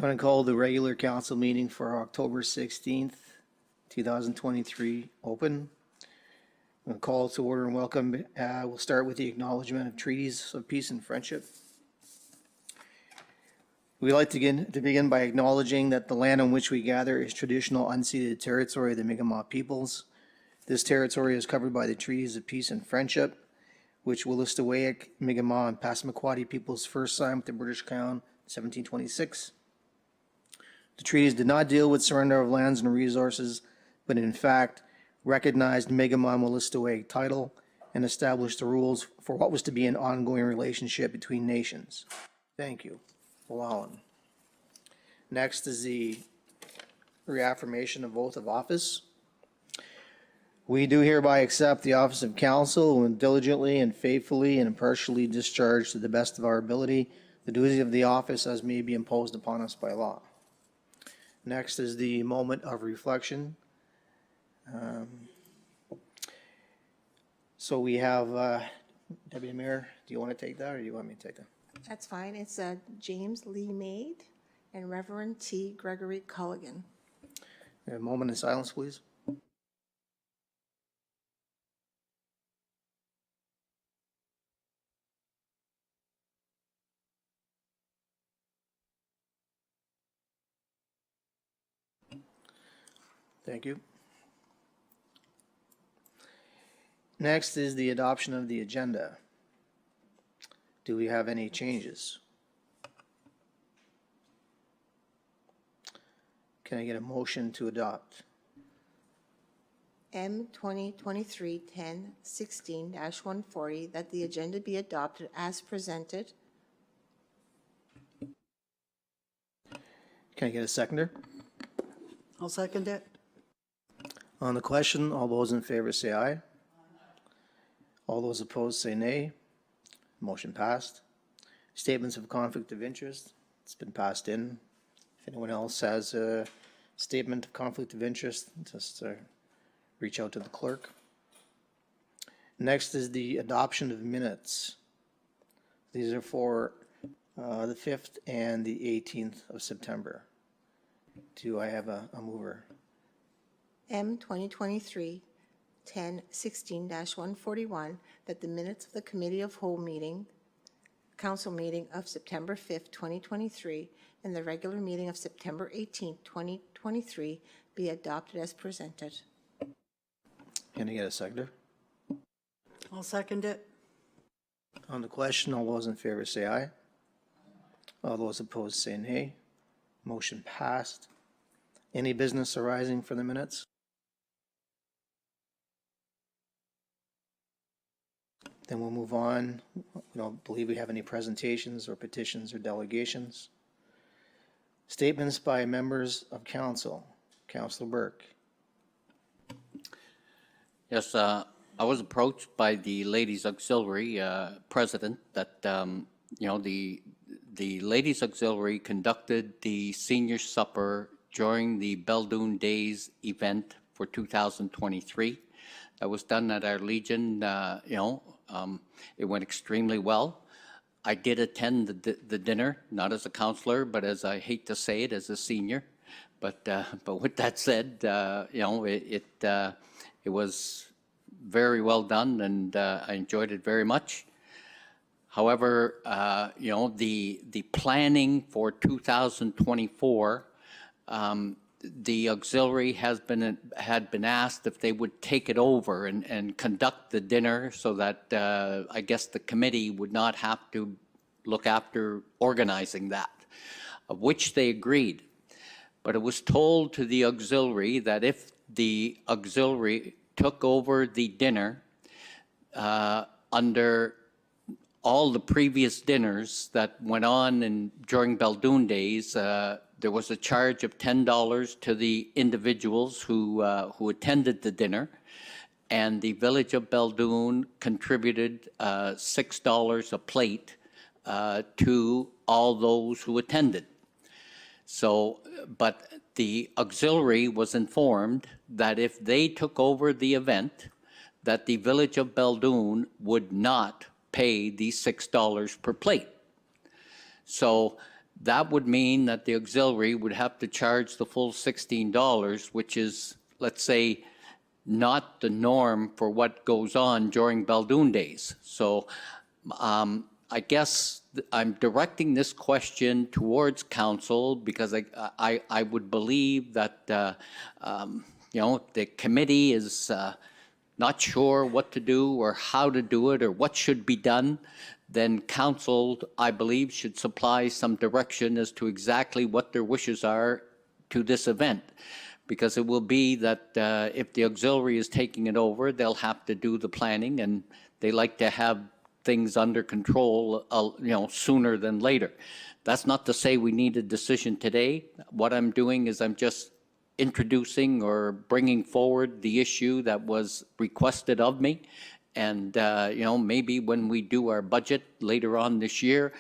I'm going to call the regular council meeting for October 16th, 2023 open. I'm going to call to order and welcome. We'll start with the acknowledgement of treaties of peace and friendship. We'd like to begin by acknowledging that the land on which we gather is traditional unceded territory of the Mi'kmaq peoples. This territory is covered by the treaties of peace and friendship, which Wolastoqiyik, Mi'kmaq, and Passamaquoddy peoples first signed with the British Crown in 1726. The treaties did not deal with surrender of lands and resources, but in fact recognized Mi'kmaq and Wolastoqiyik title and established the rules for what was to be an ongoing relationship between nations. Thank you. Wallowan. Next is the reaffirmation of oath of office. We do hereby accept the office of council and diligently and faithfully and impartially discharge to the best of our ability the duties of the office as may be imposed upon us by law. Next is the moment of reflection. So we have, Deputy Mayor, do you want to take that or do you want me to take that? That's fine. It's James Lee Maid and Reverend T. Gregory Culligan. A moment of silence, please. Thank you. Next is the adoption of the agenda. Do we have any changes? Can I get a motion to adopt? M 2023-10-16-140 that the agenda be adopted as presented. Can I get a seconder? I'll second it. On the question, all those in favor say aye. All those opposed say nay. Motion passed. Statements of conflict of interest. It's been passed in. If anyone else has a statement of conflict of interest, just reach out to the clerk. Next is the adoption of minutes. These are for the 5th and the 18th of September. Do I have a mover? M 2023-10-16-141 that the minutes of the Committee of Whole meeting, Council meeting of September 5th, 2023, and the regular meeting of September 18th, 2023 be adopted as presented. Can I get a seconder? I'll second it. On the question, all those in favor say aye. All those opposed say nay. Motion passed. Any business arising for the minutes? Then we'll move on. We don't believe we have any presentations or petitions or delegations. Statements by members of council. Councillor Burke. Yes, I was approached by the Ladies Auxiliary president that, the Ladies Auxiliary conducted the senior supper during the Beldoon Days event for 2023. That was done at our Legion, it went extremely well. I did attend the dinner, not as a counselor, but as I hate to say it, as a senior. But with that said, it was very well done, and I enjoyed it very much. However, the planning for 2024, the auxiliary had been asked if they would take it over and conduct the dinner so that I guess the committee would not have to look after organizing that, of which they agreed. But it was told to the auxiliary that if the auxiliary took over the dinner under all the previous dinners that went on during Beldoon Days, there was a charge of $10 to the individuals who attended the dinner, and the Village of Beldoon contributed $6 a plate to all those who attended. So, but the auxiliary was informed that if they took over the event, that the Village of Beldoon would not pay the $6 per plate. So that would mean that the auxiliary would have to charge the full $16, which is, let's say, not the norm for what goes on during Baldoon days. So I guess I'm directing this question towards council because I would believe that, you know, the committee is not sure what to do or how to do it or what should be done, then council, I believe, should supply some direction as to exactly what their wishes are to this event. Because it will be that if the auxiliary is taking it over, they'll have to do the planning, and they like to have things under control, you know, sooner than later. That's not to say we need a decision today. What I'm doing is I'm just introducing or bringing forward the issue that was requested of me. And, you know, maybe when we do our budget later on this year,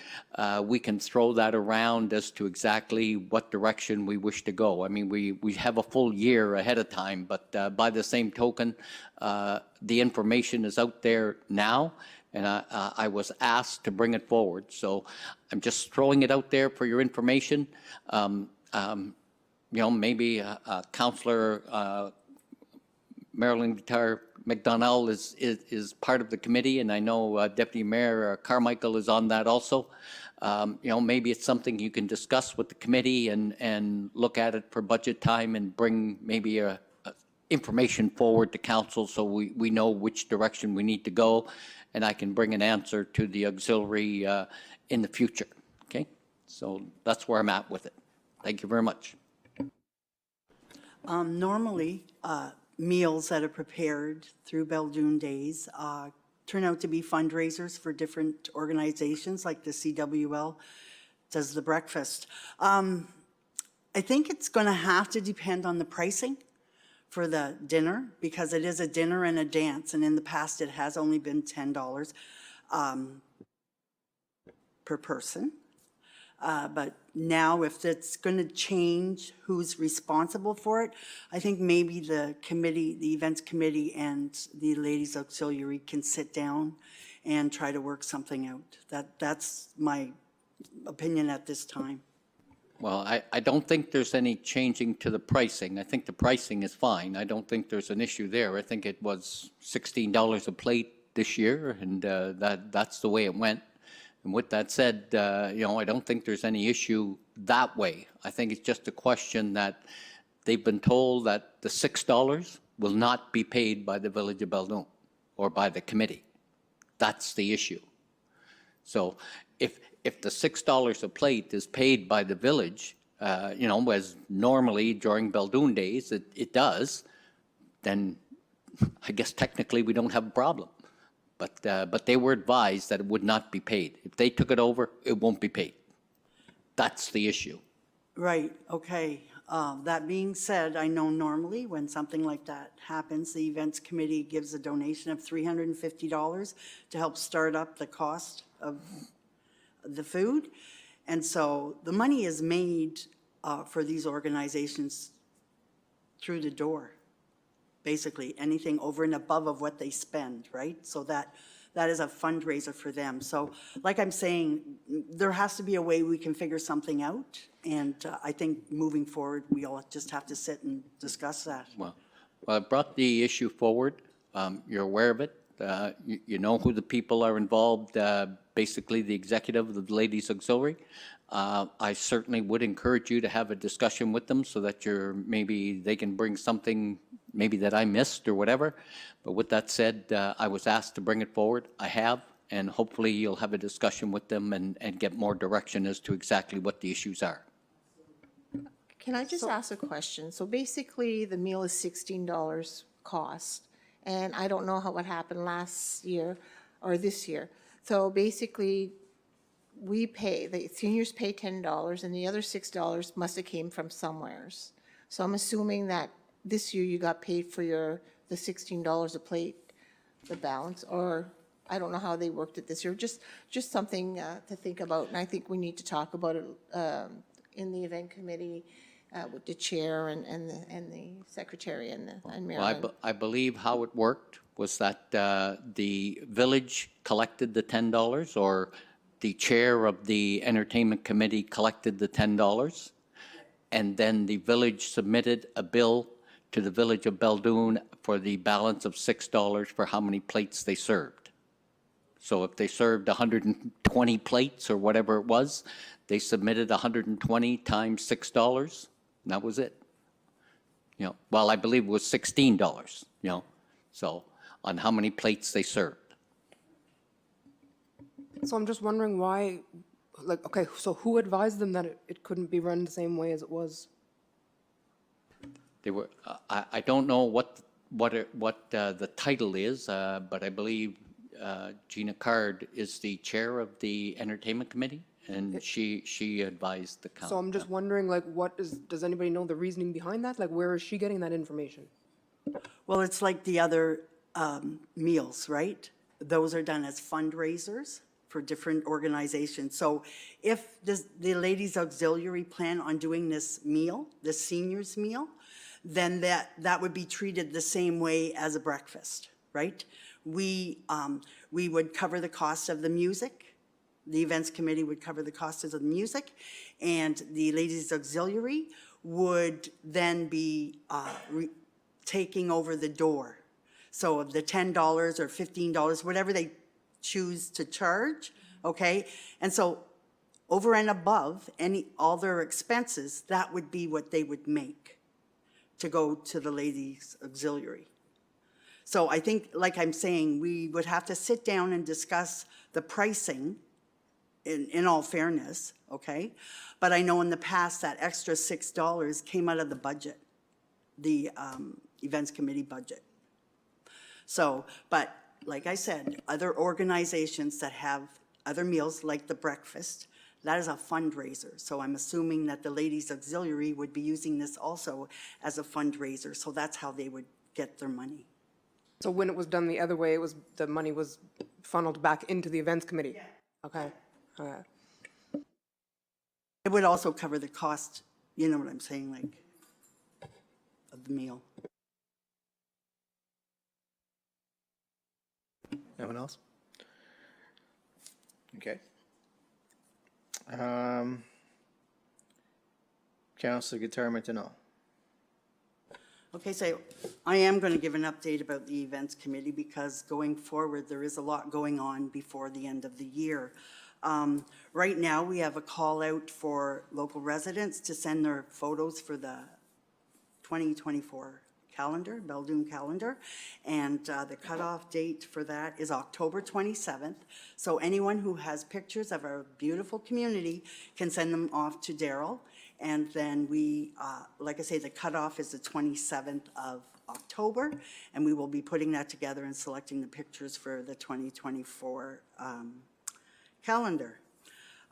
we can throw that around as to exactly what direction we wish to go. I mean, we have a full year ahead of time, but by the same token, the information is out there now, and I was asked to bring it forward. So I'm just throwing it out there for your information. You know, maybe Councillor Marilyn Guitar McDonnell is part of the committee, and I know Deputy Mayor Carmichael is on that also. You know, maybe it's something you can discuss with the committee and look at it for budget time and bring maybe information forward to council so we know which direction we need to go, and I can bring an answer to the auxiliary in the future. Okay, so that's where I'm at with it. Thank you very much. Normally, meals that are prepared through Baldoon Days turn out to be fundraisers for different organizations, like the CWL does the breakfast. I think it's going to have to depend on the pricing for the dinner, because it is a dinner and a dance, and in the past it has only been $10 per person. But now, if it's going to change who's responsible for it, I think maybe the committee, the events committee and the ladies auxiliary can sit down and try to work something out. That's my opinion at this time. Well, I don't think there's any changing to the pricing. I think the pricing is fine. I don't think there's an issue there. I think it was $16 a plate this year, and that's the way it went. And with that said, you know, I don't think there's any issue that way. I think it's just a question that they've been told that the $6 will not be paid by the Village of Baldoon or by the committee. That's the issue. So if the $6 a plate is paid by the village, you know, as normally during Baldoon days it does, then I guess technically we don't have a problem. But they were advised that it would not be paid. If they took it over, it won't be paid. That's the issue. Right, okay. That being said, I know normally when something like that happens, the events committee gives a donation of $350 to help start up the cost of the food. And so the money is made for these organizations through the door. Basically, anything over and above of what they spend, right? So that is a fundraiser for them. So like I'm saying, there has to be a way we can figure something out. And I think moving forward, we all just have to sit and discuss that. Well, I brought the issue forward. You're aware of it. You know who the people are involved, basically the executive of the Ladies Auxiliary. I certainly would encourage you to have a discussion with them so that maybe they can bring something maybe that I missed or whatever. But with that said, I was asked to bring it forward. I have, and hopefully you'll have a discussion with them and get more direction as to exactly what the issues are. Can I just ask a question? So basically, the meal is $16 cost, and I don't know what happened last year or this year. So basically, the seniors pay $10, and the other $6 must have came from somewheres. So I'm assuming that this year you got paid for the $16 a plate, the balance, or I don't know how they worked it this year. Just something to think about, and I think we need to talk about it in the event committee with the chair and the secretary and Marilyn. Well, I believe how it worked was that the village collected the $10 or the chair of the entertainment committee collected the $10, and then the village submitted a bill to the village of Beldoon for the balance of $6 for how many plates they served. So if they served 120 plates or whatever it was, they submitted 120 times $6, and that was it. You know, well, I believe it was $16, you know, so on how many plates they served. So I'm just wondering why, like, okay, so who advised them that it couldn't be run the same way as it was? They were, I don't know what the title is, but I believe Gina Card is the chair of the entertainment committee, and she advised the council. So I'm just wondering, like, does anybody know the reasoning behind that? Like, where is she getting that information? Well, it's like the other meals, right? Those are done as fundraisers for different organizations. So if the Ladies Auxiliary plan on doing this meal, the seniors meal, then that would be treated the same way as a breakfast, right? We would cover the cost of the music. The events committee would cover the cost of the music, and the Ladies Auxiliary would then be taking over the door. So of the $10 or $15, whatever they choose to charge, okay? And so over and above all their expenses, that would be what they would make to go to the Ladies Auxiliary. So I think, like I'm saying, we would have to sit down and discuss the pricing in all fairness, okay? But I know in the past that extra $6 came out of the budget, the events committee budget. So, but like I said, other organizations that have other meals like the breakfast, that is a fundraiser. So I'm assuming that the Ladies Auxiliary would be using this also as a fundraiser. So that's how they would get their money. So when it was done the other way, the money was funneled back into the events committee? Yeah. Okay, okay. It would also cover the cost, you know what I'm saying, like, of the meal. Anyone else? Okay. Councilor Guitar-Martineau. Okay, so I am going to give an update about the events committee because going forward, there is a lot going on before the end of the year. Right now, we have a call out for local residents to send their photos for the 2024 calendar, Beldoon calendar, and the cutoff date for that is October 27th. So anyone who has pictures of our beautiful community can send them off to Daryl. And then we, like I say, the cutoff is the 27th of October, and we will be putting that together and selecting the pictures for the 2024 calendar.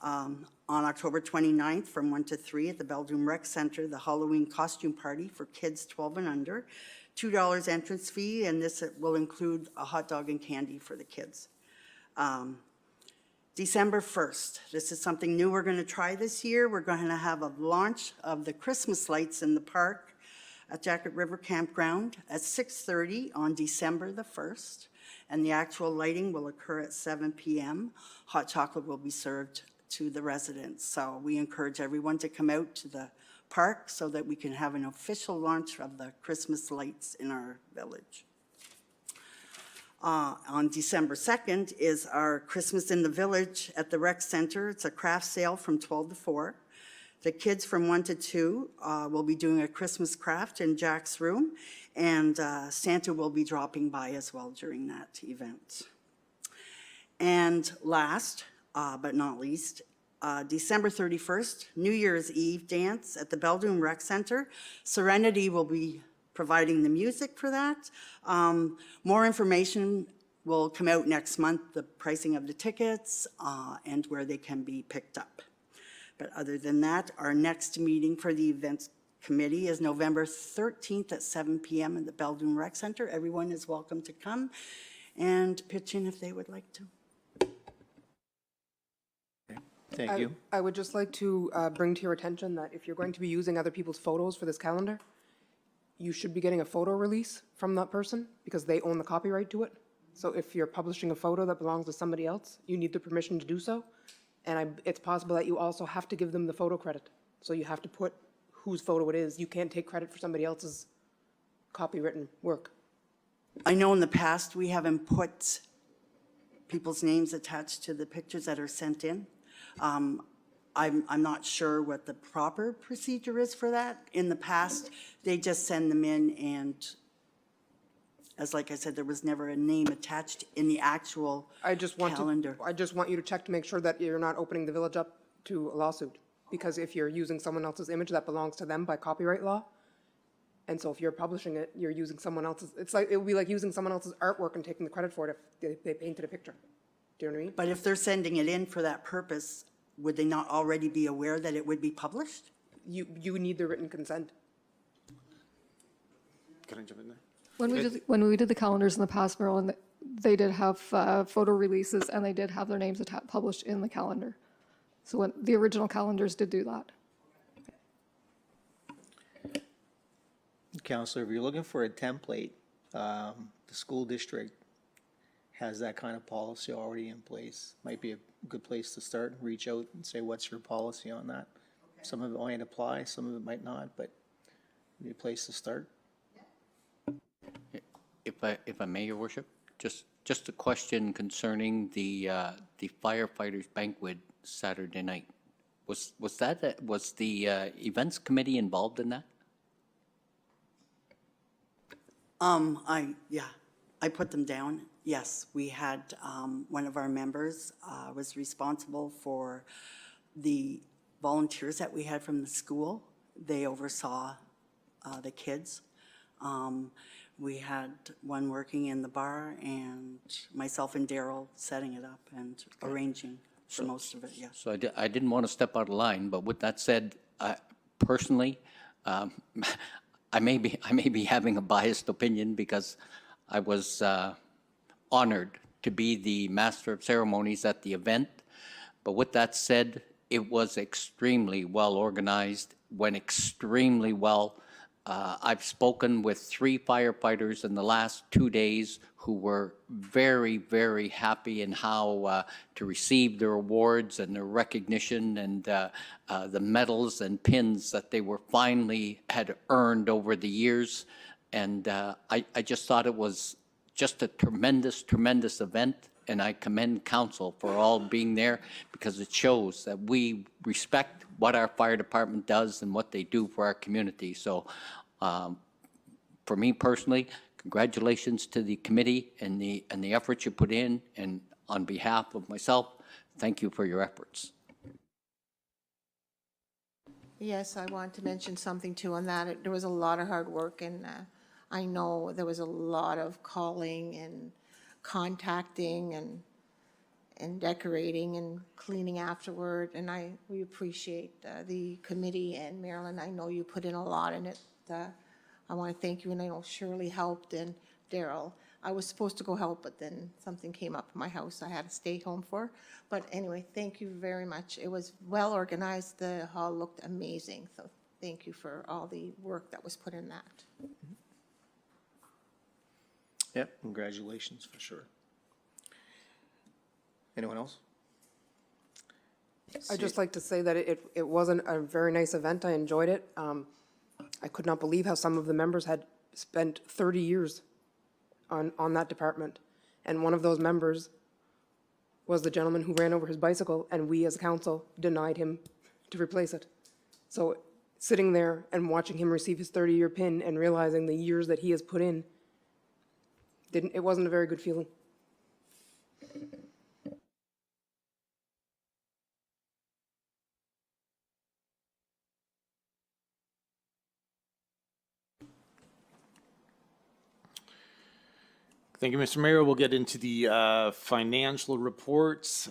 On October 29th from 1 to 3 at the Beldoon Rec Center, the Halloween costume party for kids 12 and under, $2 entrance fee, and this will include a hot dog and candy for the kids. December 1st, this is something new we're going to try this year. We're going to have a launch of the Christmas lights in the park at Jacket River Campground at 6:30 on December the 1st, and the actual lighting will occur at 7 p.m. Hot chocolate will be served to the residents. So we encourage everyone to come out to the park so that we can have an official launch of the Christmas lights in our village. On December 2nd is our Christmas in the Village at the Rec Center. It's a craft sale from 12 to 4. The kids from 1 to 2 will be doing a Christmas craft in Jack's room, and Santa will be dropping by as well during that event. And last, but not least, December 31st, New Year's Eve dance at the Beldoon Rec Center. Serenity will be providing the music for that. More information will come out next month, the pricing of the tickets and where they can be picked up. But other than that, our next meeting for the events committee is November 13th at 7 p.m. in the Beldoon Rec Center. Everyone is welcome to come and pitch in if they would like to. Thank you. I would just like to bring to your attention that if you're going to be using other people's photos for this calendar, you should be getting a photo release from that person because they own the copyright to it. So if you're publishing a photo that belongs to somebody else, you need the permission to do so. And it's possible that you also have to give them the photo credit. So you have to put whose photo it is. You can't take credit for somebody else's copywritten work. I know in the past, we haven't put people's names attached to the pictures that are sent in. I'm not sure what the proper procedure is for that. In the past, they just send them in and, as like I said, there was never a name attached in the actual I just want calendar. I just want you to check to make sure that you're not opening the village up to a lawsuit. Because if you're using someone else's image, that belongs to them by copyright law. And so if you're publishing it, you're using someone else's, it would be like using someone else's artwork and taking the credit for it if they painted a picture. Do you know what I mean? But if they're sending it in for that purpose, would they not already be aware that it would be published? You need the written consent. Can I jump in there? When we did the calendars in the past, Marilyn, they did have photo releases and they did have their names published in the calendar. So when the original calendars did do that. Counselor, if you're looking for a template, the school district has that kind of policy already in place. Might be a good place to start, reach out and say, what's your policy on that? Some of it might apply, some of it might not, but it'd be a place to start. If I may, Your Worship, just a question concerning the firefighters banquet Saturday night. Was the events committee involved in that? I put them down. Yes, we had, one of our members was responsible for the volunteers that we had from the school. They oversaw the kids. We had one working in the bar and myself and Daryl setting it up and arranging for most of it, yes. So I didn't want to step out of line, but with that said, personally, I may be having a biased opinion because I was honored to be the master of ceremonies at the event. But with that said, it was extremely well organized, went extremely well. I've spoken with 3 firefighters in the last 2 days who were very, very happy in how to receive their awards and their recognition and the medals and pins that they were finally had earned over the years. And I just thought it was just a tremendous, tremendous event. And I commend council for all being there because it shows that we respect what our fire department does and what they do for our community. So for me personally, congratulations to the committee and the efforts you put in. And on behalf of myself, thank you for your efforts. Yes, I want to mention something too on that. There was a lot of hard work, and I know there was a lot of calling and contacting and decorating and cleaning afterward, and we appreciate the committee, and Marilyn, I know you put in a lot in it. I want to thank you, and I know Shirley helped, and Daryl. I was supposed to go help, but then something came up in my house I had to stay home for. But anyway, thank you very much. It was well organized. The hall looked amazing, so thank you for all the work that was put in that. Yep, congratulations for sure. Anyone else? I'd just like to say that it wasn't a very nice event. I enjoyed it. I could not believe how some of the members had spent 30 years on that department. And one of those members was the gentleman who ran over his bicycle, and we as a council denied him to replace it. So sitting there and watching him receive his 30-year pin and realizing the years that he has put in, it wasn't a very good feeling. Thank you, Mr. Mayor. We'll get into the financial reports.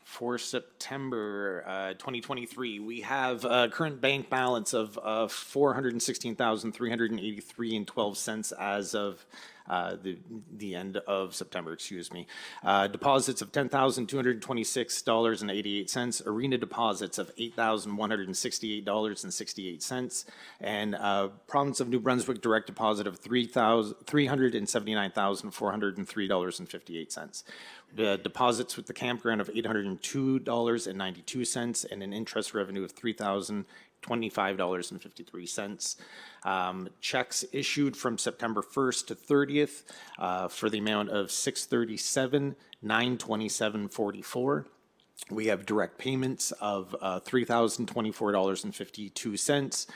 For September 2023, we have a current bank balance of $416,383.12 as of the end of September, excuse me. Deposits of $10,226.88, arena deposits of $8,168.68, and province of New Brunswick direct deposit of $379,403.58. The deposits with the campground of $802.92 and an interest revenue of $3,025.53. Checks issued from September 1st to 30th for the amount of $637,927.44. We have direct payments of $3,024.52,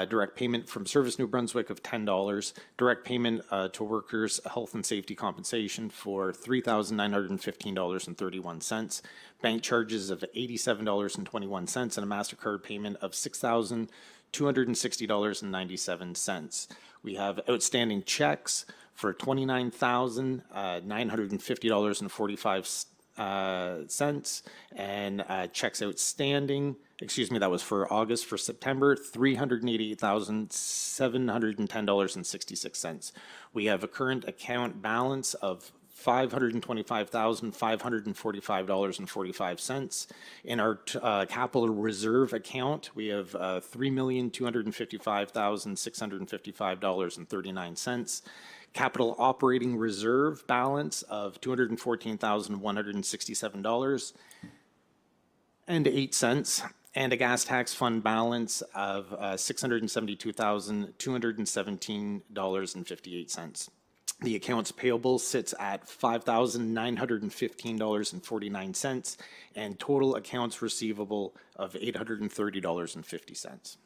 direct payment from Service New Brunswick of $10, direct payment to workers' health and safety compensation for $3,915.31, bank charges of $87.21, and a MasterCard payment of $6,260.97. We have outstanding checks for $29,950.45 cents, and checks outstanding, excuse me, that was for August. For September, $388,710.66. We have a current account balance of $525,545.45. In our capital reserve account, we have $3,255,655.39. Capital operating reserve balance of $214,167.08, and a gas tax fund balance of $672,217.58. The accounts payable sits at $5,915.49, and total accounts receivable of $830.50.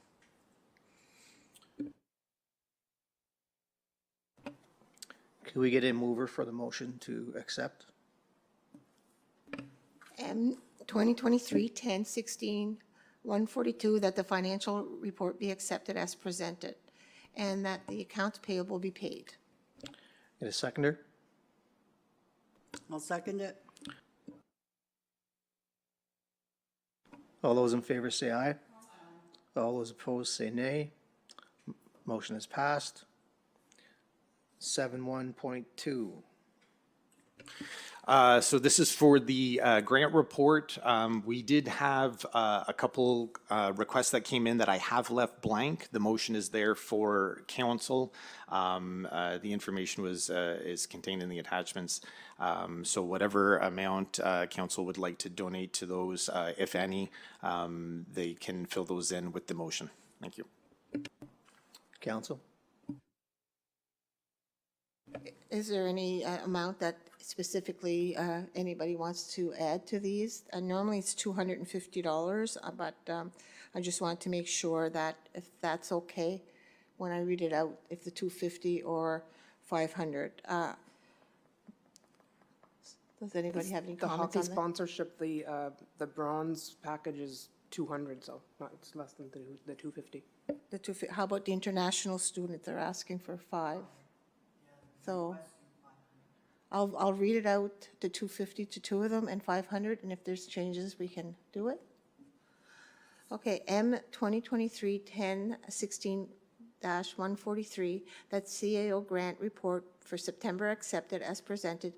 Can we get a mover for the motion to accept? M 2023-10-16-142, that the financial report be accepted as presented and that the accounts payable be paid. Get a seconder? I'll second it. All those in favor say aye. All those opposed say nay. Motion is passed. 7.1.2. So this is for the grant report. We did have a couple requests that came in that I have left blank. The motion is there for council. The information is contained in the attachments. So whatever amount council would like to donate to those, if any, they can fill those in with the motion. Thank you. Council? Is there any amount that specifically anybody wants to add to these? Normally it's $250, but I just want to make sure that if that's okay when I read it out, if the $250 or $500. Does anybody have any The comments hockey on that? sponsorship, the bronze package is 200, so it's less than the 250. The how about the international student? They're asking for 5. So I'll read it out, the 250 to 2 of them and 500, and if there's changes, we can do it. Okay, M 2023-10-16-143, that CAO grant report for September accepted as presented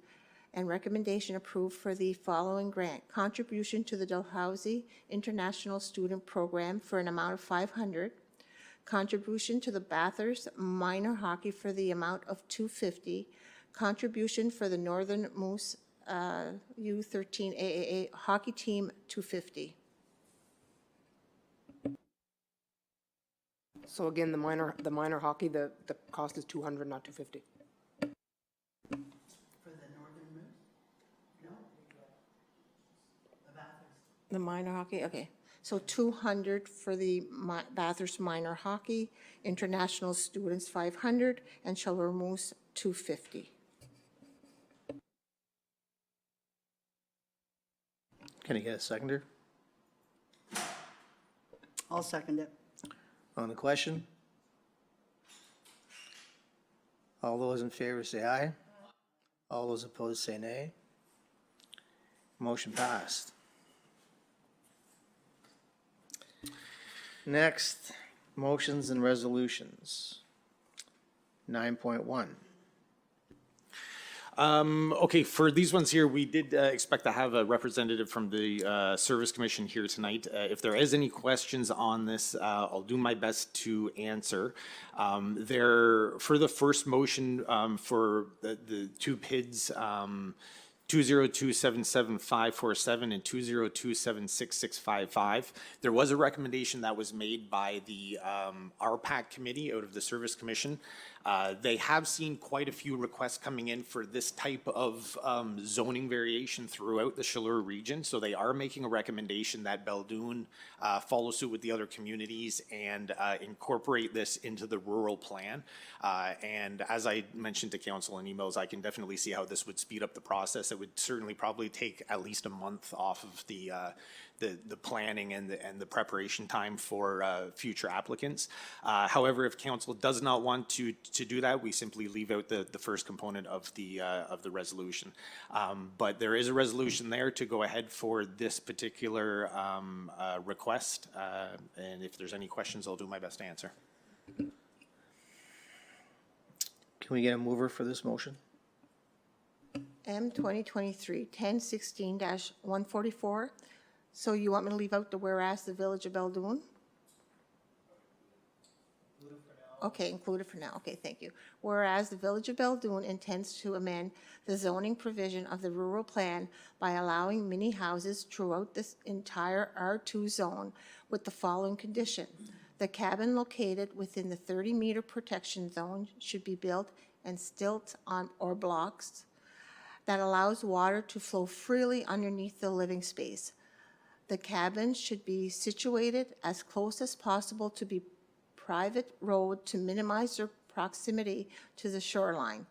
and recommendation approved for the following grant. Contribution to the Dalhousie International Student Program for an amount of 500. Contribution to the Bathurst Minor Hockey for the amount of $250. Contribution for the Northern Moose U13 AAA hockey team, $250. So again, the minor hockey, the cost is 200, not 250. The minor hockey, okay. So 200 for the Bathurst Minor Hockey, International Students 500, and Chaleur Moose 250. Can I get a seconder? I'll second it. On the question? All those in favor say aye. All those opposed say nay. Motion passed. Next, motions and resolutions. 9.1. Okay, for these ones here, we did expect to have a representative from the Service Commission here tonight. If there is any questions on this, I'll do my best to answer. For the first motion, for the two PIDs, 202-77547 and 202-76655. There was a recommendation that was made by the RPAC committee out of the Service Commission. They have seen quite a few requests coming in for this type of zoning variation throughout the Chaleur region. So they are making a recommendation that Beldoon follow suit with the other communities and incorporate this into the rural plan. And as I mentioned to council in emails, I can definitely see how this would speed up the process. It would certainly probably take at least a month off of the planning and the preparation time for future applicants. However, if council does not want to do that, we simply leave out the first component of the resolution. But there is a resolution there to go ahead for this particular request. And if there's any questions, I'll do my best to answer. Can we get a mover for this motion? M 2023-1016-144. So you want me to leave out the whereas the Village of Beldoon? Okay, include it for now. Okay, thank you. Whereas the Village of Beldoon intends to amend the zoning provision of the rural plan by allowing mini houses throughout this entire R2 zone with the following condition. The cabin located within the 30-meter protection zone should be built and stilts on or blocks that allows water to flow freely underneath the living space. The cabin should be situated as close as possible to the private road to minimize their proximity to the shoreline.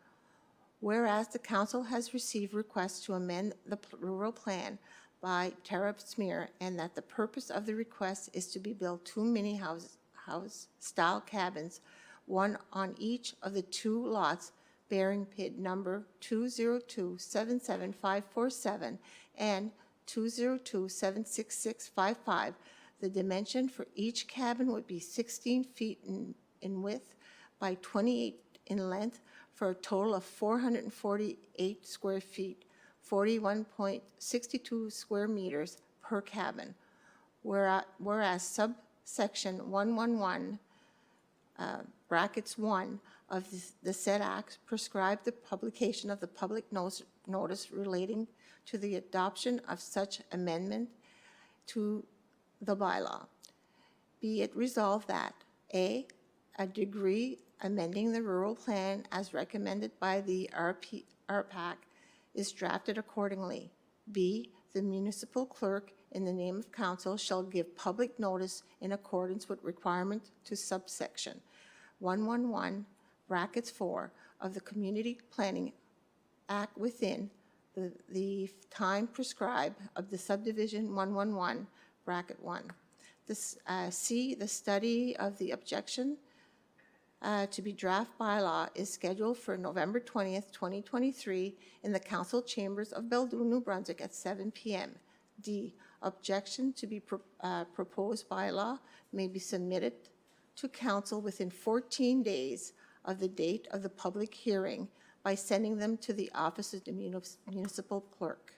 Whereas the council has received requests to amend the rural plan by Tara Smear, and that the purpose of the request is to be built 2 mini house-style cabins, one on each of the 2 lots bearing PID number 202-77547 and 202-76655. The dimension for each cabin would be 16 feet in width by 28 in length for a total of 448 square feet, 41.62 square meters per cabin. Whereas subsection 111, brackets 1 of the said act prescribe the publication of the public notice relating to the adoption of such amendment to the bylaw. Be it resolved that A degree amending the rural plan as recommended by the RPAC is drafted accordingly. B, the municipal clerk in the name of council shall give public notice in accordance with requirement to subsection 111, brackets 4 of the Community Planning Act within the time prescribed of the subdivision 111, bracket 1. This, C, the study of the objection to be draft bylaw is scheduled for November 20th, 2023 in the council chambers of Beldoon, New Brunswick at 7 p.m. D, objection to be proposed bylaw may be submitted to council within 14 days of the date of the public hearing by sending them to the office of the municipal clerk.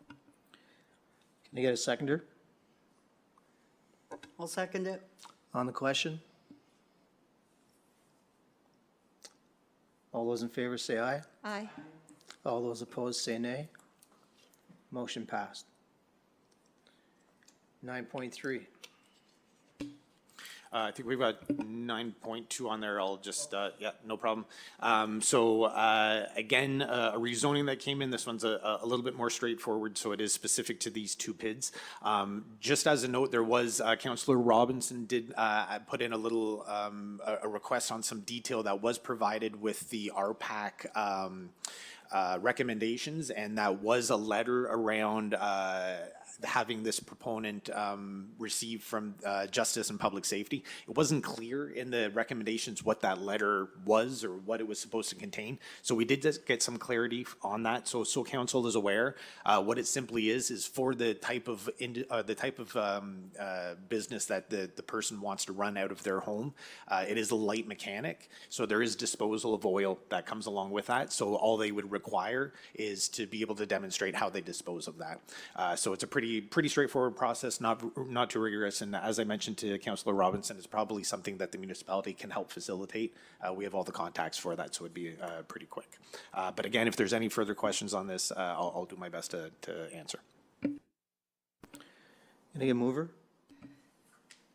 Can I get a seconder I'll second it. on the question? All those in favor say aye. Aye. All those opposed say nay. Motion passed. 9.3. I think we've got 9.2 on there. I'll just, yeah, no problem. Again, a rezoning that came in. This one's a little bit more straightforward, so it is specific to these 2 PIDs. Just as a note, there was, Councillor Robinson did put in a little, a request on some detail that was provided with the RPAC recommendations, and that was a letter around having this proponent receive from Justice and Public Safety. It wasn't clear in the recommendations what that letter was or what it was supposed to contain. So we did just get some clarity on that. So council is aware. What it simply is for the type of business that the person wants to run out of their home. It is a light mechanic, so there is disposal of oil that comes along with that. So all they would require is to be able to demonstrate how they dispose of that. So it's a pretty straightforward process, not too rigorous. And as I mentioned to Councillor Robinson, it's probably something that the municipality can help facilitate. We have all the contacts for that, so it'd be pretty quick. But again, if there's any further questions on this, I'll do my best to answer. Can I get a mover?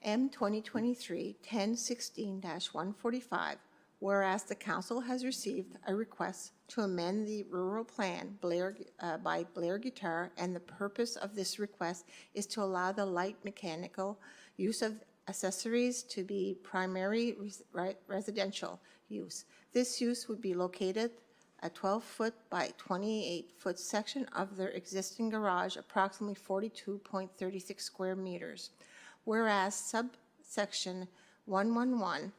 M 2023-1016-145, whereas the council has received a request to amend the rural plan by Blair Guitar, and the purpose of this request is to allow the light mechanical use of accessories to be primary residential use. This use would be located a 12-foot by 28-foot section of their existing garage, approximately 42.36 square meters. Whereas subsection 111,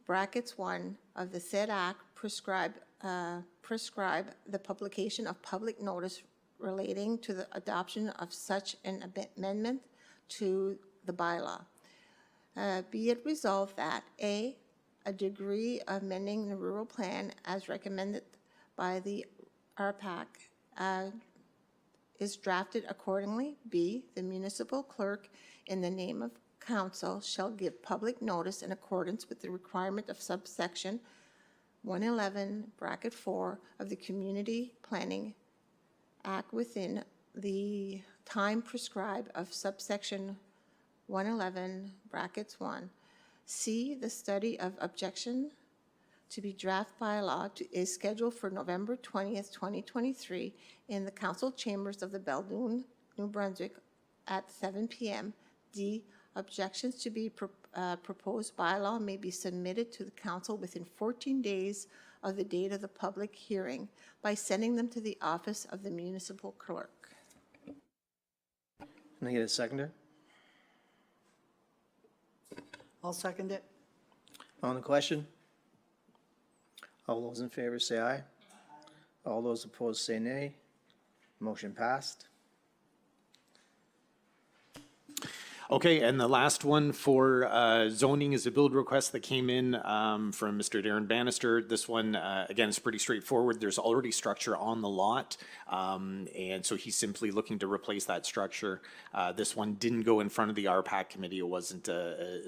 brackets 1 of the said act prescribe the publication of public notice relating to the adoption of such an amendment to the bylaw. Be it resolved that A degree of amending the rural plan as recommended by the RPAC is drafted accordingly. B, the municipal clerk in the name of council shall give public notice in accordance with the requirement of subsection 111, bracket 4 of the Community Planning Act within the time prescribed of subsection 111, brackets 1. C, the study of objection to be draft bylaw is scheduled for November 20th, 2023 in the council chambers of the Beldoon, New Brunswick at 7 p.m. D, objections to be proposed bylaw may be submitted to the council within 14 days of the date of the public hearing by sending them to the office of the municipal clerk. Can I get a seconder? I'll second it. On the question? All those in favor say aye. All those opposed say nay. Motion passed. Okay, and the last one for zoning is a build request that came in from Mr. Darren Bannister. This one, again, is pretty straightforward. There's already structure on the lot, and so he's simply looking to replace that structure. This one didn't go in front of the RPAC committee. It wasn't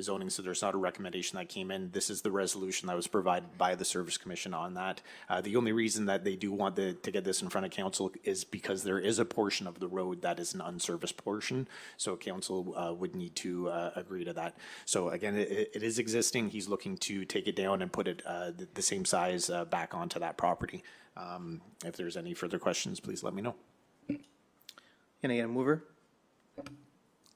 zoning, so there's not a recommendation that came in. This is the resolution that was provided by the Service Commission on that. The only reason that they do want to get this in front of council is because there is a portion of the road that is an unserviced portion, so council would need to agree to that. So again, it is existing. He's looking to take it down and put it the same size back onto that property. If there's any further questions, please let me know. Can I get a mover?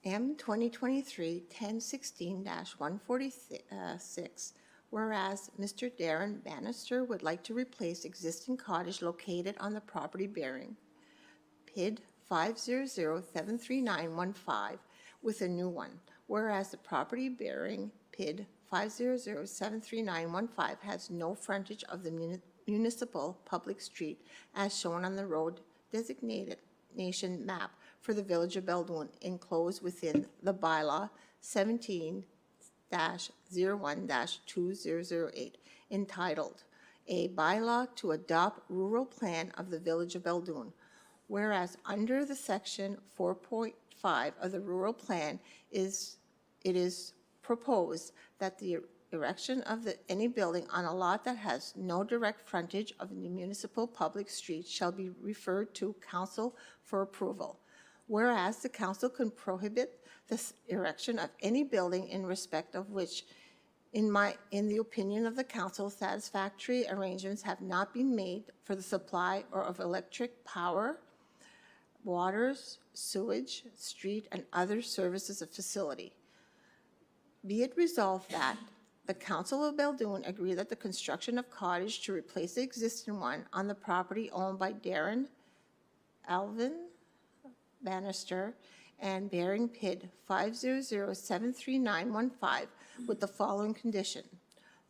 M 2023-1016-146, whereas Mr. Darren Bannister would like to replace existing cottage located on the property bearing PID 500-73915 with a new one, whereas the property bearing PID 500-73915 has no frontage of the municipal public street as shown on the road designation map for the Village of Beldoon enclosed within the bylaw 17-01-2008 entitled A Bylaw to Adopt Rural Plan of the Village of Beldoon, whereas under the section 4.5 of the rural plan it is proposed that the erection of any building on a lot that has no direct frontage of the municipal public street shall be referred to council for approval. Whereas the council can prohibit the erection of any building in respect of which, in the opinion of the council, satisfactory arrangements have not been made for the supply or of electric power, waters, sewage, street, and other services of facility. Be it resolved that The Council of Beldoon agree that the construction of cottage to replace the existing one on the property owned by Darren Alvin Bannister and Bearing PID 500-73915 with the following condition.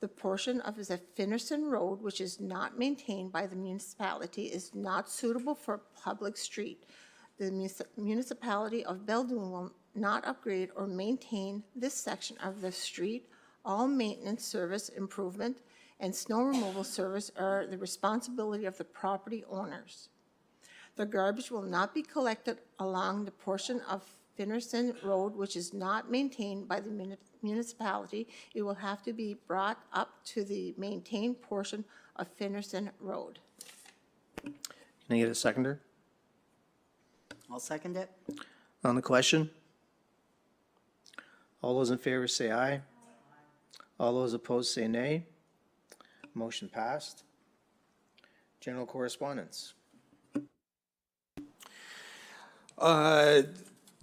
The portion of the Finnerson Road which is not maintained by the municipality is not suitable for a public street. The municipality of Beldoon will not upgrade or maintain this section of the street. All maintenance, service, improvement, and snow removal service are the responsibility of the property owners. The garbage will not be collected along the portion of Finnerson Road which is not maintained by the municipality. It will have to be brought up to the maintained portion of Finnerson Road. Can I get a seconder? I'll second it. On the question? All those in favor say aye. All those opposed say nay. Motion passed. General correspondence.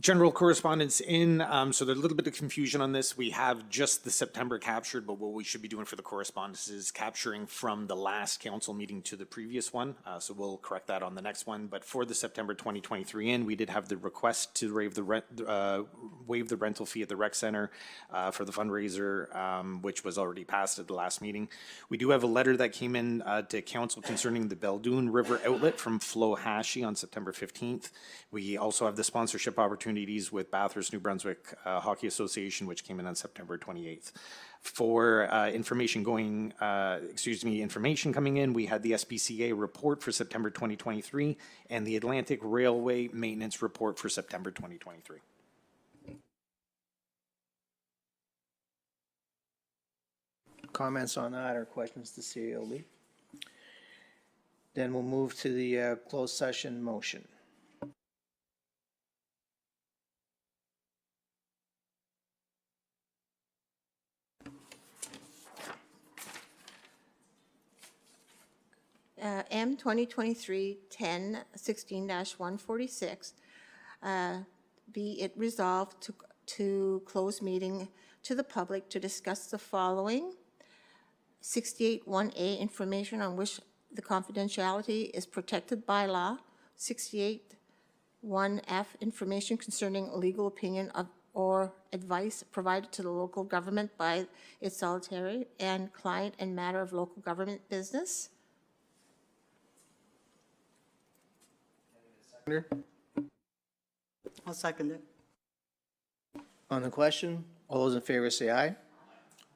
General correspondence in, so there's a little bit of confusion on this. We have just the September captured, but what we should be doing for the correspondence is capturing from the last council meeting to the previous one. So we'll correct that on the next one. But for the September 2023 in, we did have the request to waive the rental fee at the rec center for the fundraiser, which was already passed at the last meeting. We do have a letter that came in to council concerning the Beldoon River outlet from Flo Hashi on September 15th. We also have the sponsorship opportunities with Bathurst New Brunswick Hockey Association, which came in on September 28th. For information coming in, we had the SPCA report for September 2023 and the Atlantic Railway Maintenance Report for September 2023. Comments on that or questions to CAOB? Then we'll move to the closed session motion. M 2023-10-16-146, be it resolved to close meeting to the public to discuss the following. 68-1A, information on which the confidentiality is protected by law. 68-1F, information concerning legal opinion of or advice provided to the local government by its solitary and client and matter of local government business. I'll second it. On the question, all those in favor say aye.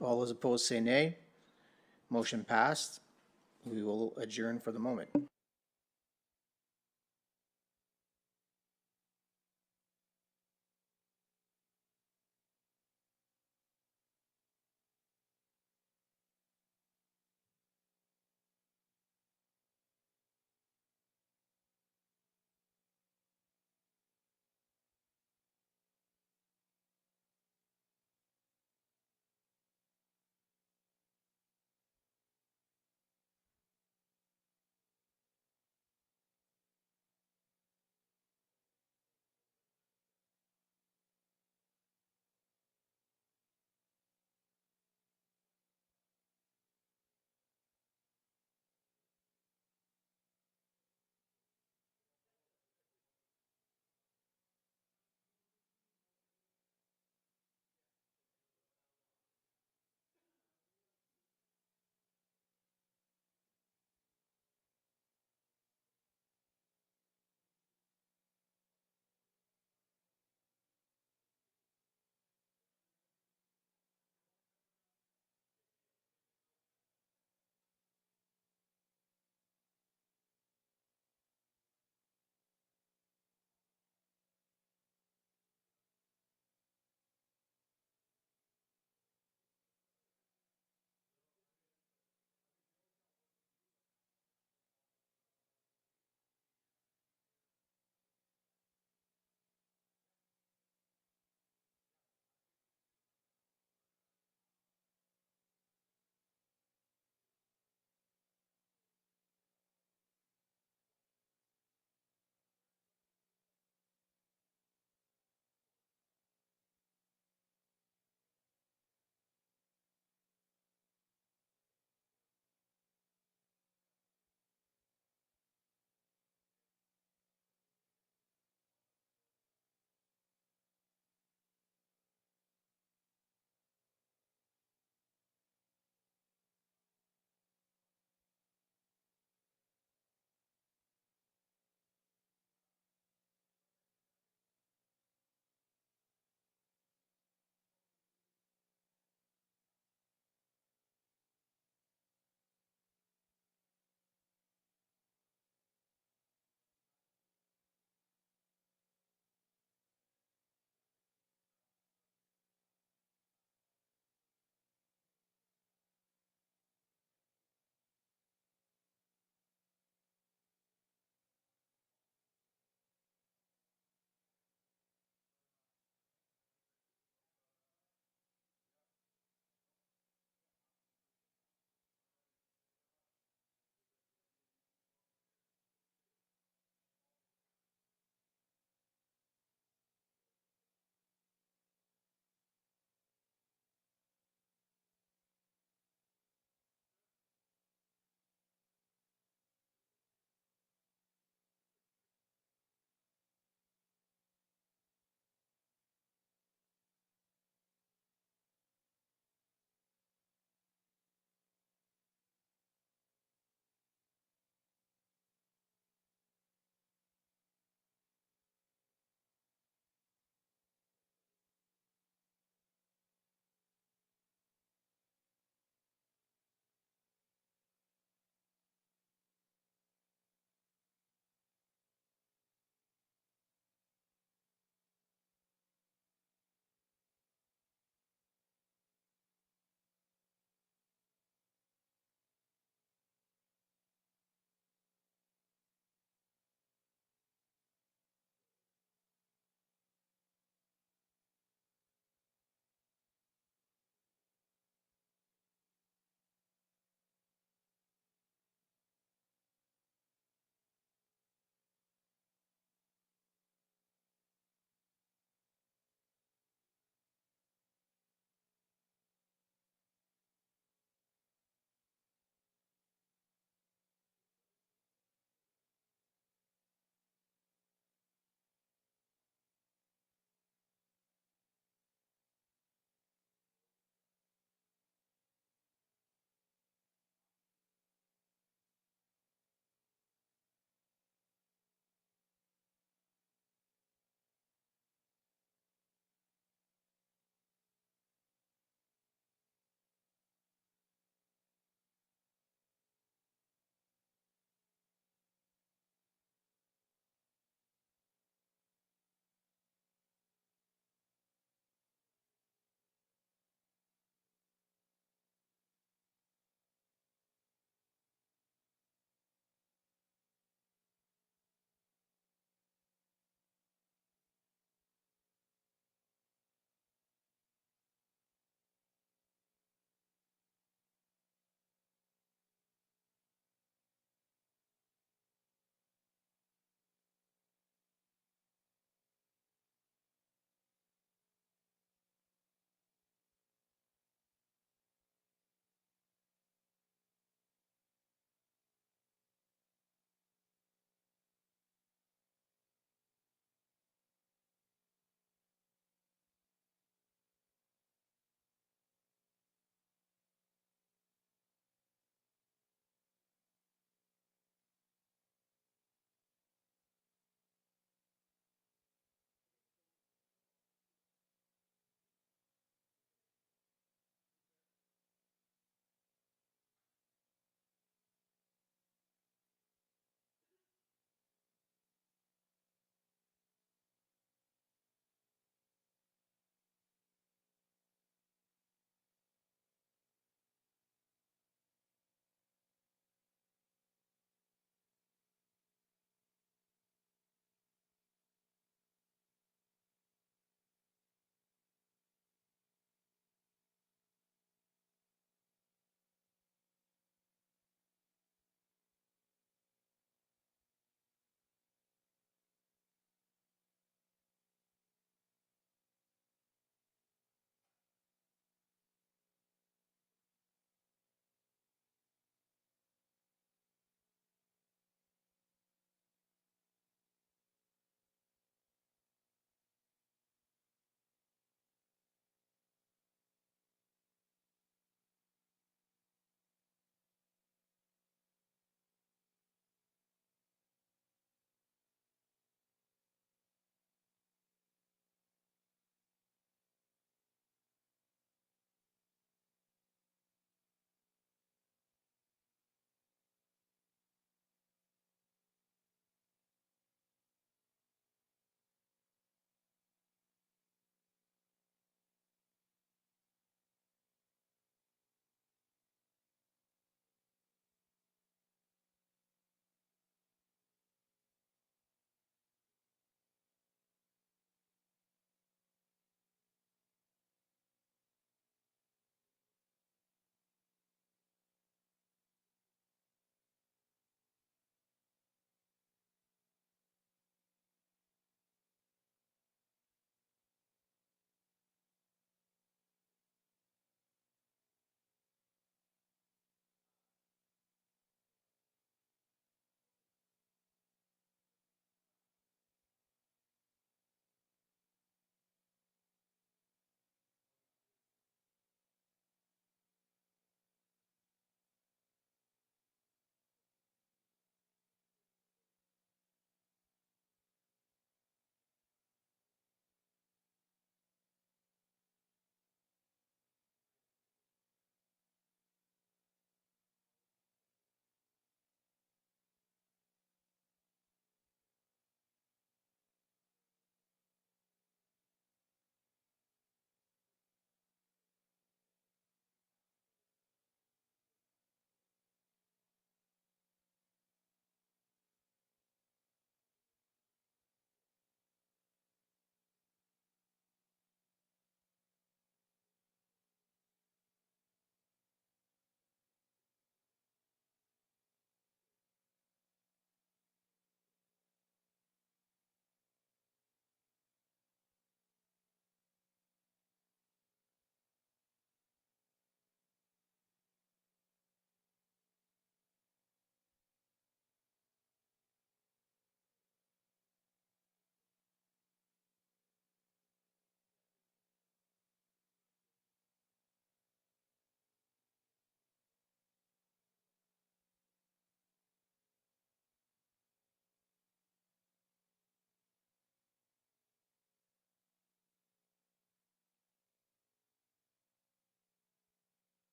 All those opposed say nay. Motion passed. We will adjourn for the moment.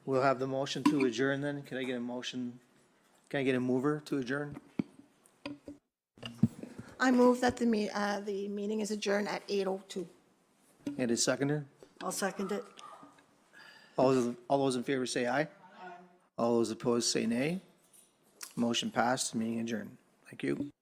We'll have the motion to adjourn then. Can I get a motion? Can I get a mover to adjourn? I move that the meeting is adjourned at 8:02. And a seconder? I'll second it. All those in favor say aye. All those opposed say nay. Motion passed, meeting adjourned. Thank you.